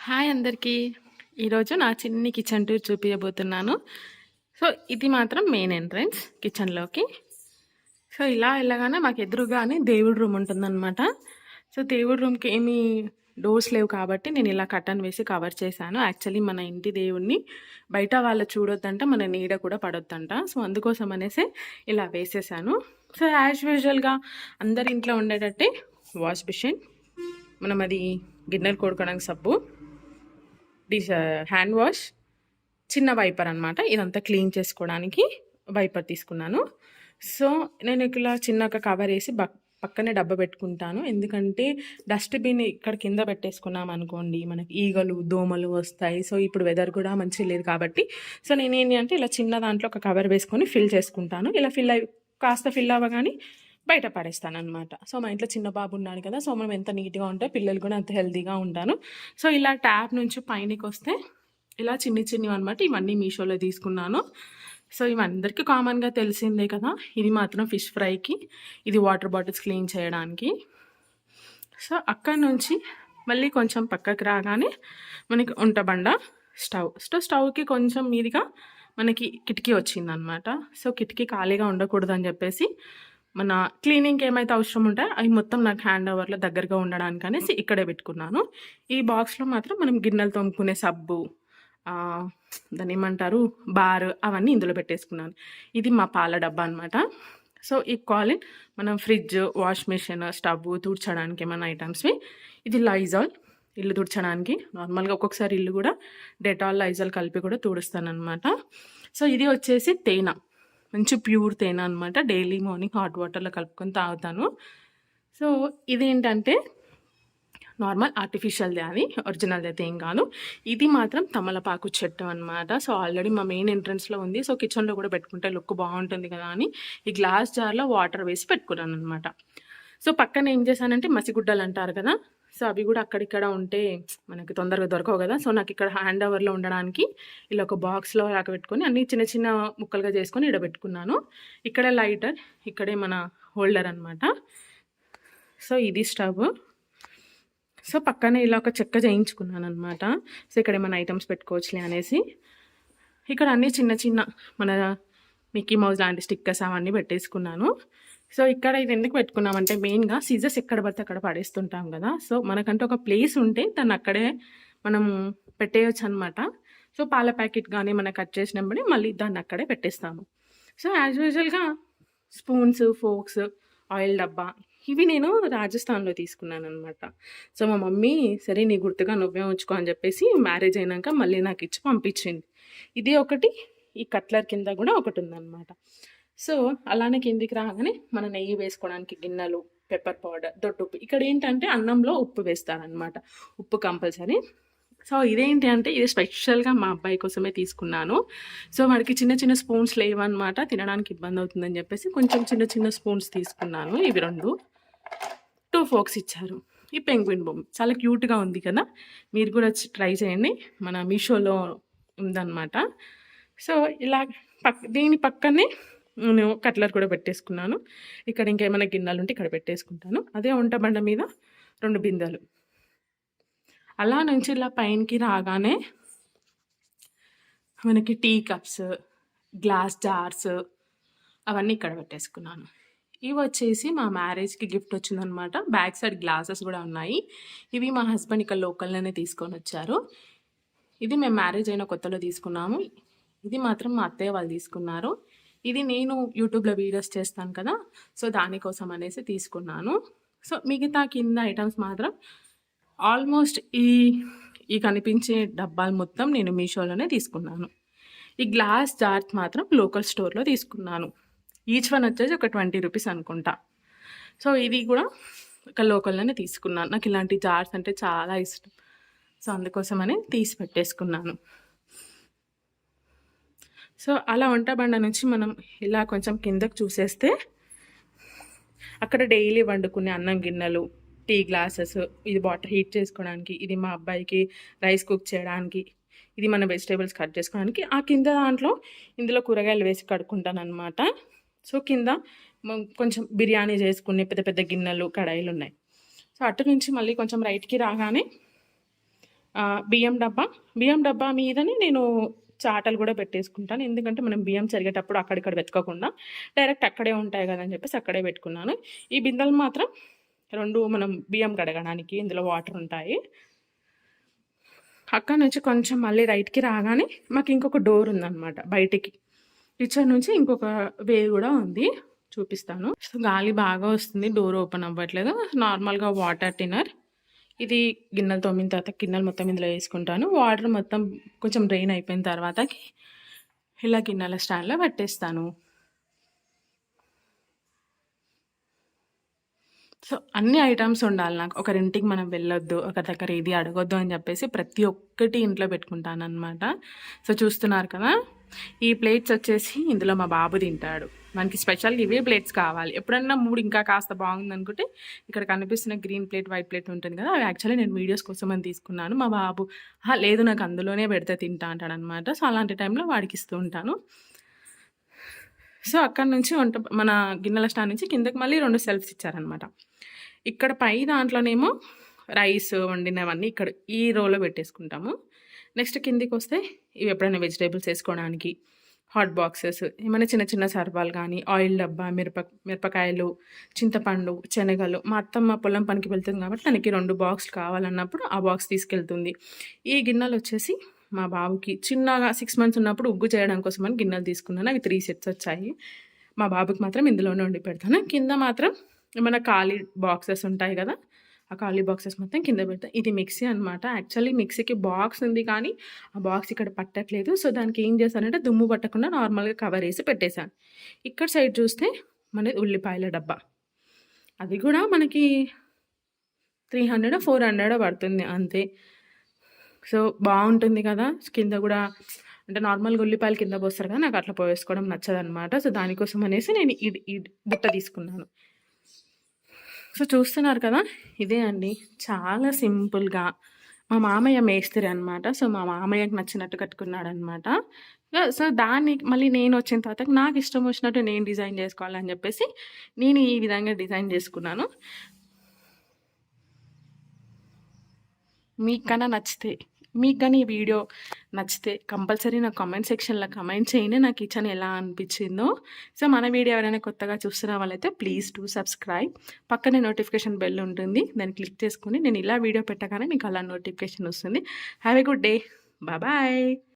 Hi అందరికీ. ఈరోజు నా చిన్ని కిచెన్ టూర్ చూపించబోతున్నాను. సో ఇది మాత్రం మెయిన్ ఎంట్రన్స్ కిచెన్లోకి. సో ఇలా వెళ్ళగానే మాకు ఎదురుగానే దేవుడి రూమ్ ఉంటుందన్నమాట. సో దేవుడి రూమ్కి ఏమీ డోర్స్ లేవు కాబట్టి నేను ఇలా కర్టన్ వేసి కవర్ చేశాను. యాక్చువల్లీ మన ఇంటి దేవుడిని బయట వాళ్ళు చూడొద్దంట, మన నీడ కూడా పడొద్దంట. సో అందుకోసం అనేసి ఇలా వేసేసాను. సో యాజ్ యూజువల్గా అందరి ఇంట్లో ఉండేటట్టే వాష్ మిషన్, మనం అది గిన్నెలు కొడుకోవడానికి సబ్బు, హ్యాండ్ వాష్, చిన్న వైపర్ అనమాట. ఇదంతా క్లీన్ చేసుకోవడానికి వైపర్ తీసుకున్నాను. సో నేను ఇలా చిన్న ఒక కవర్ వేసి పక్కనే డబ్బా పెట్టుకుంటాను. ఎందుకంటే డస్ట్బిన్ ఇక్కడ కింద పెట్టేసుకున్నాం అనుకోండి, మనకి ఈగలు దోమలు వస్తాయి. సో ఇప్పుడు వెదర్ కూడా మంచిగా లేదు కాబట్టి సో నేనేంటి అంటే ఇలా చిన్న దాంట్లో ఒక కవర్ వేసుకొని ఫిల్ చేసుకుంటాను. ఇలా కాస్త ఫిల్ అవ్వగానే బయట పడేస్తాను అనమాట. సో మా ఇంట్లో చిన్న బాబు ఉన్నాడు కదా, సో మనం ఎంత నీట్గా ఉంటే పిల్లలు కూడా అంత హెల్తీగా ఉంటాను. సో ఇలా ట్యాప్ నుంచి పైనకి వస్తే ఇలా చిన్నవి అనమాట. ఇవన్నీ మీషోలో తీసుకున్నాను. సో ఇవి అందరికీ కామన్గా తెలిసిందే కదా. ఇది మాత్రం ఫిష్ ఫ్రైకి, ఇది వాటర్ బాటిల్స్ క్లీన్ చేయడానికి. సో అక్కడి నుంచి మళ్ళీ కొంచెం పక్కకి రాగానే మనకి ఉంటబండ, స్టవ్కి కొంచెం మీదిగా మనకి కిటికీ వచ్చిందనమాట. సో కిటికీ ఖాళీగా ఉండకూడదని చెప్పేసి మన క్లీనింగ్కి ఏమైతే అవసరం ఉంటాయో అవి మొత్తం నాకు హ్యాండ్ ఓవర్లో దగ్గరగా ఉండడానికి అనేసి ఇక్కడే పెట్టుకున్నాను. ఈ బాక్స్లో మాత్రం మనం గిన్నెలు తోముకునే సబ్బు, దాన్ని ఏమంటారు, బార్, అవన్నీ ఇందులో పెట్టేసుకున్నాను. ఇది మా పాల డబ్బా అనమాట. సో ఈ కాలిన్ మనం ఫ్రిడ్జ్, వాష్ మిషన్, స్టవ్ తుడ్చడానికి ఏమైనా ఐటమ్స్వి. ఇది లైజాల్, ఇల్లు తుడ్చడానికి. నార్మల్గా ఒక్కొక్కసారి ఇల్లు కూడా డెటాల్, లైజాల్ కలిపి కూడా తుడుస్తాను అనమాట. సో ఇది వచ్చేసి తేనె, మంచి ప్యూర్ తేనె అనమాట. డైలీ మార్నింగ్ హాట్ వాటర్లో కలుపుకొని తాగుతాను. సో ఇదేంటంటే నార్మల్ ఆర్టిఫిషియల్ది, అది ఒరిజినల్ది అయితే ఏం కాదు. ఇది మాత్రం తమలపాకు చెట్టు అనమాట. సో ఆల్రెడీ మా మెయిన్ ఎంట్రన్స్లో ఉంది. సో కిచెన్లో కూడా పెట్టుకుంటే లుక్ బాగుంటుంది కదా అని ఈ గ్లాస్ జార్లో వాటర్ వేసి పెట్టుకున్నాను అనమాట. సో పక్కన ఏం చేశానంటే మసిగుడ్డలు అంటారు కదా, సో అవి కూడా అక్కడిక్కడ ఉంటే మనకి తొందరగా దొరకవు కదా. సో నాకు ఇక్కడ హ్యాండ్ ఓవర్లో ఉండడానికి ఇలా ఒక బాక్స్లో పెట్టుకొని అన్ని చిన్న చిన్న ముక్కలుగా చేసుకొని ఇక్కడ పెట్టుకున్నాను. ఇక్కడ లైటర్, ఇక్కడే మన హోల్డర్ అనమాట. సో ఇది స్టవ్. సో పక్కనే ఇలా ఒక చెక్క చేయించుకున్నాను అనమాట. సో ఇక్కడ ఏమైనా ఐటమ్స్ పెట్టుకోవచ్చులే అనేసి ఇక్కడ అన్నీ చిన్న చిన్న మన మిక్కీ మౌజ్ లాంటి స్టిక్కర్స్ అవన్నీ పెట్టేసుకున్నాను. సో ఇక్కడ ఇది ఎందుకు పెట్టుకున్నామంటే మెయిన్గా సీజర్స్ ఎక్కడ పడితే అక్కడ పడేస్తుంటాం కదా. సో మనకంటే ఒక ప్లేస్ ఉంటే దాన్ని అక్కడే మనం పెట్టేయచ్చు అనమాట. సో పాల ప్యాకెట్ కానీ మనం కట్ చేసినప్పుడు మళ్ళీ దాన్ని అక్కడే పెట్టేస్తాము. సో యాజ్ యూజువల్గా స్పూన్స్, ఫోక్స్, ఆయిల్ డబ్బా, ఇవి నేను రాజస్థాన్లో తీసుకున్నాను అనమాట. సో మా మమ్మీ సరే నీ గుర్తుగా నువ్వే ఉంచుకో అని చెప్పేసి మ్యారేజ్ అయినాక మళ్ళీ నాకు ఇచ్చి పంపించింది. ఇది ఒకటి, ఈ కట్లర్ కింద కూడా ఒకటి ఉందన్నమాట. సో అలానే కిందికి రాగానే మన నెయ్యి వేసుకోవడానికి గిన్నెలు, పెప్పర్ పౌడర్, దొడ్డుప్పు. ఇక్కడ ఏంటంటే అన్నంలో ఉప్పు వేస్తారనమాట, ఉప్పు కంపల్సరీ. సో ఇదేంటి అంటే ఇది స్పెషల్గా మా అబ్బాయి కోసమే తీసుకున్నాను. సో వాడికి చిన్న చిన్న స్పూన్స్ లేవన్నమాట, తినడానికి ఇబ్బంది అవుతుందని చెప్పేసి కొంచెం చిన్న చిన్న స్పూన్స్ తీసుకున్నాను. ఇవి 2 ఫోక్స్ ఇచ్చారు. ఈ పెంగ్విన్ బొమ్మ చాలా క్యూట్గా ఉంది కదా, మీరు కూడా ట్రై చేయండి. మన మీషోలో ఉందన్నమాట. సో ఇలా దీని పక్కనే నేను కట్లర్ కూడా పెట్టేసుకున్నాను. ఇక్కడ ఇంకేమైనా గిన్నెలు ఉంటే ఇక్కడ పెట్టేసుకుంటాను. అదే వంటబండ మీద 2 బిందెలు. అలా నుంచి ఇలా పైనకి రాగానే మనకి టీ కప్స్, గ్లాస్ జార్స్ అవన్నీ ఇక్కడ పెట్టేసుకున్నాను. ఇవి వచ్చేసి మా మ్యారేజ్కి గిఫ్ట్ వచ్చిందనమాట. బ్యాక్ సైడ్ గ్లాసెస్ కూడా ఉన్నాయి. ఇవి మా హస్బెండ్ ఇక్కడ లోకల్లోనే తీసుకొని వచ్చారు. ఇది మేము మ్యారేజ్ అయిన కొత్తలో తీసుకున్నాము. ఇది మాత్రం మా అత్తయ్య వాళ్ళు తీసుకున్నారు. ఇది నేను యూట్యూబ్లో వీడియోస్ చేస్తాను కదా, సో దానికోసం అనేసి తీసుకున్నాను. సో మిగతా కింద ఐటమ్స్ మాత్రం ఆల్మోస్ట్ ఈ కనిపించే డబ్బాలు మొత్తం నేను మీషోలోనే తీసుకున్నాను. ఈ గ్లాస్ జార్స్ మాత్రం లోకల్ స్టోర్లో తీసుకున్నాను. ఈచ్ వన్ వచ్చేసి ఒక 20 రూపీస్ అనుకుంటా. సో ఇది కూడా ఒక లోకల్లోనే తీసుకున్నాను. నాకు ఇలాంటి జార్స్ అంటే చాలా ఇష్టం. సో అందుకోసమని తీసి పెట్టేసుకున్నాను. సో అలా వంటబండ నుంచి మనం ఇలా కొంచెం కిందకు చూసేస్తే అక్కడ డైలీ వండుకునే అన్నం గిన్నెలు, టీ గ్లాసెస్, ఇది వాటర్ హీట్ చేసుకోవడానికి, ఇది మా అబ్బాయికి రైస్ కుక్ చేయడానికి, ఇది మన వెజిటేబుల్స్ కట్ చేసుకోవడానికి. ఆ కింద దాంట్లో ఇందులో కూరగాయలు వేసి కడుక్కుంటాను అనమాట. సో కింద కొంచెం బిర్యానీ చేసుకునే పెద్ద పెద్ద గిన్నెలు, కడాయిలు ఉన్నాయి. సో అటు నుంచి మళ్ళీ కొంచెం రైట్కి రాగానే బియ్యం డబ్బా మీదనే నేను చాటలు కూడా పెట్టేసుకుంటాను. ఎందుకంటే మనం బియ్యం చెరిగేటప్పుడు అక్కడిక్కడ వెతకకుండా డైరెక్ట్ అక్కడే ఉంటాయి కదని చెప్పేసి అక్కడే పెట్టుకున్నాను. ఈ బిందెలు మాత్రం 2 మనం బియ్యం కడగడానికి ఇందులో వాటర్ ఉంటాయి. అక్కడి నుంచి కొంచెం మళ్ళీ రైట్‌కి రాగానే మాకు ఇంకొక డోర్ ఉందన్నమాట బయటికి. కిచెన్ నుంచి ఇంకొక వే కూడా ఉంది. చూపిస్తాను. సో, గాలి బాగా వస్తుంది. డోర్ ఓపెన్ అవ్వట్లేదు. నార్మల్‌గా వాటర్ టిన్నర్. ఇది గిన్నెలు తోమిన తర్వాత గిన్నెలు మొత్తం ఇందులో వేసుకుంటాను. వాటర్ మొత్తం కొంచెం డ్రైన్ అయిపోయిన తర్వాతకి ఇలా గిన్నెల స్టాండ్‌లో పెట్టేస్తాను. సో, అన్ని ఐటెమ్స్ ఉండాలి నాకు. ఒకరింటికి మనం వెళ్ళొద్దు, ఒకరి దగ్గర ఏది అడగొద్దు అని చెప్పేసి ప్రతి ఒక్కటి ఇంట్లో పెట్టుకుంటాననమాట. సో, చూస్తున్నారు కదా! ఈ ప్లేట్స్ వచ్చేసి ఇందులో మా బాబు తింటాడు. మనకి స్పెషల్‌గా ఇవే ప్లేట్స్ కావాలి. ఎప్పుడన్నా మూడ్ ఇంకా కాస్త బాగుందనుకుంటే ఇక్కడ కనిపిస్తున్న గ్రీన్ ప్లేట్, వైట్ ప్లేట్ ఉంటుంది కదా! అవి యాక్చువల్లీ నేను వీడియోస్ కోసమని తీసుకున్నాను. మా బాబు లేదు నాకు అందులోనే పెడితే తింటా అంటాడనమాట. సో, అలాంటి టైంలో వాడికి ఇస్తూ ఉంటాను. సో, అక్కడి నుంచి మన గిన్నెల స్టాండ్ నుంచి కిందకి మళ్ళీ 2 సెల్ఫ్స్ ఇచ్చారనమాట. ఇక్కడ పై దాంట్లోనేమో రైస్ వండినవన్నీ ఇక్కడ ఈ రోలో పెట్టేసుకుంటాము. నెక్స్ట్ కిందికొస్తే ఇవి ఎప్పుడైనా వెజిటేబుల్స్ వేసుకోవడానికి హాట్ బాక్సెస్, ఏమైనా చిన్న చిన్న సర్వాలు కానీ, ఆయిల్ డబ్బా, మిరపకాయలు, చింతపండు, శనగలు. మా అత్తమ్మ పొలం పనికి వెళ్తుంది కాబట్టి తనకి 2 బాక్స్‌లు కావాలన్నప్పుడు ఆ బాక్స్ తీసుకెళ్తుంది. ఈ గిన్నెలు వచ్చేసి మా బాబుకి చిన్నగా 6 మంత్స్ ఉన్నప్పుడు ఉగ్గు చేయడం కోసమని గిన్నెలు తీసుకున్నాను. అవి 3 సెట్స్ వచ్చాయి. మా బాబుకి మాత్రం ఇందులోనే వండి పెడతాను. కింద మాత్రం ఏమైనా ఖాళీ బాక్సెస్ ఉంటాయి కదా! ఆ ఖాళీ బాక్సెస్ మొత్తం కింద పెడతా. ఇది మిక్సీ అనమాట. యాక్చువల్లీ మిక్సీకి బాక్స్ ఉంది కానీ ఆ బాక్స్ ఇక్కడ పట్టట్లేదు. సో, దానికి ఏం చేశానంటే దుమ్ము పట్టకుండా నార్మల్‌గా కవర్ వేసి పెట్టేశాను. ఇక్కడ సైడ్ చూస్తే మనది ఉల్లిపాయల డబ్బా. అది కూడా మనకి 300 400 పడుతుంది అంతే. సో, బాగుంటుంది కదా! కింద కూడా అంటే నార్మల్‌గా ఉల్లిపాయలు కింద పోస్తారు కదా! నాకు అట్లా పోసుకోవడం నచ్చదనమాట. సో, దానికోసం అనేసి నేను ఈ బుట్ట తీసుకున్నాను. సో, చూస్తున్నారు కదా! ఇదే అండి. చాలా సింపుల్‌గా మా మామయ్య మేస్త్రి అనమాట. సో, మా మామయ్యకి నచ్చినట్టు కట్టుకున్నాడనమాట. సో, దాన్ని మళ్ళీ నేనొచ్చిన తర్వాత నాకు ఇష్టం వచ్చినట్టు నేను డిజైన్ చేసుకోవాలని చెప్పేసి నేను ఈ విధంగా డిజైన్ చేసుకున్నాను. మీకు కానీ ఈ వీడియో నచ్చితే కంపల్సరీ నాకు కామెంట్ సెక్షన్లో కమెంట్ చేయండి. నా కిచెన్ ఎలా అనిపించిందో. సో, మన వీడియో ఎవరైనా కొత్తగా చూస్తున్న వాళ్ళైతే ప్లీజ్ డూ సబ్స్క్రైబ్. పక్కనే నోటిఫికేషన్ బెల్ ఉంటుంది. దాన్ని క్లిక్ చేసుకొని నేను ఇలా వీడియో పెట్టగానే మీకు అలా నోటిఫికేషన్ వస్తుంది. Have a good day. Bye.